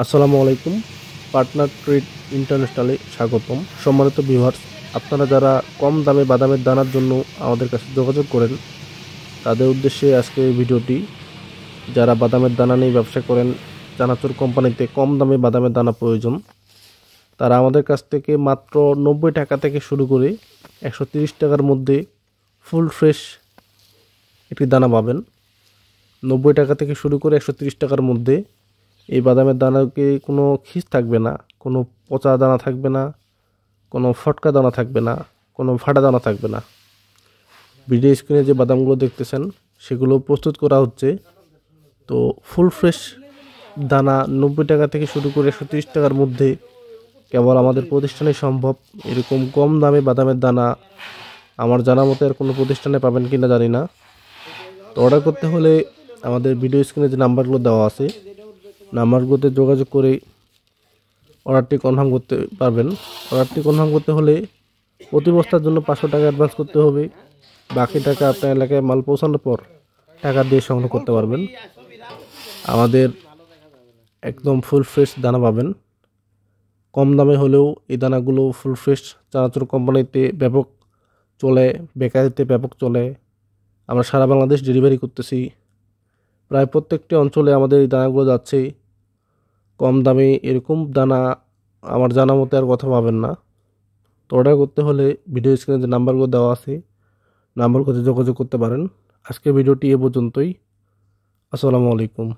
আসসালামু আলাইকুম। Partner trade ইন্টারন্যাশনালে স্বাগতম। সম্মানিত ভিউয়ার্স, আপনারা যারা কম দামে বাদামের দানার জন্য আমাদের কাছে যোগাযোগ করেন, তাদের উদ্দেশ্যে আজকে এই ভিডিওটি। যারা বাদামের দানা নিয়ে ব্যবসা করেন, চানাচুর কোম্পানিতে কম দামে বাদামের দানা প্রয়োজন, তারা আমাদের কাছ থেকে মাত্র 90 টাকা থেকে শুরু করে 130 টাকার মধ্যে ফুল ফ্রেশ একটি দানা পাবেন। 90 টাকা থেকে শুরু করে 130 টাকার মধ্যে এই বাদামের দানাকে কোনো খিস থাকবে না, কোনো পচা দানা থাকবে না, কোনো ফটকা দানা থাকবে না, কোনো ফাটা দানা থাকবে না। ভিডিও স্ক্রিনে যে বাদামগুলো দেখতেছেন সেগুলো প্রস্তুত করা হচ্ছে। তো ফুল ফ্রেশ দানা 90 টাকা থেকে শুরু করে 130 টাকার মধ্যে কেবল আমাদের প্রতিষ্ঠানে সম্ভব। এরকম কম দামে বাদামের দানা আমার জানা মতে আর কোনো প্রতিষ্ঠানে পাবেন কি না জানি না। তো অর্ডার করতে হলে আমাদের ভিডিও স্ক্রিনে যে নাম্বারগুলো দেওয়া আছে, নাম্বারগুলোতে যোগাযোগ করে অর্ডারটি কনফার্ম করতে পারবেন। অর্ডারটি কনফার্ম করতে হলে প্রতি বস্তার জন্য 500 টাকা অ্যাডভান্স করতে হবে। বাকি টাকা আপনার এলাকায় মাল পৌঁছানোর পর টাকা দিয়ে সংগ্রহ করতে পারবেন। আমাদের একদম ফুল ফ্রেশ দানা পাবেন। কম দামে হলেও এই দানাগুলো ফুল ফ্রেশ চানাচুর কোম্পানিতে ব্যাপক চলে, বেকারিতে ব্যাপক চলে। আমরা সারা বাংলাদেশ ডেলিভারি করতেছি। প্রায় প্রত্যেকটি অঞ্চলে আমাদের এই দানাগুলো যাচ্ছে। কম দামে এরকম দানা আমার জানা মতে আর কথা পাবেন না। তো অর্ডার করতে হলে ভিডিও স্ক্রিনে যে নাম্বারগুলো দেওয়া আছে, নাম্বারগুলোতে যোগাযোগ করতে পারেন। আজকের ভিডিওটি এ পর্যন্তই। আসসালামু আলাইকুম।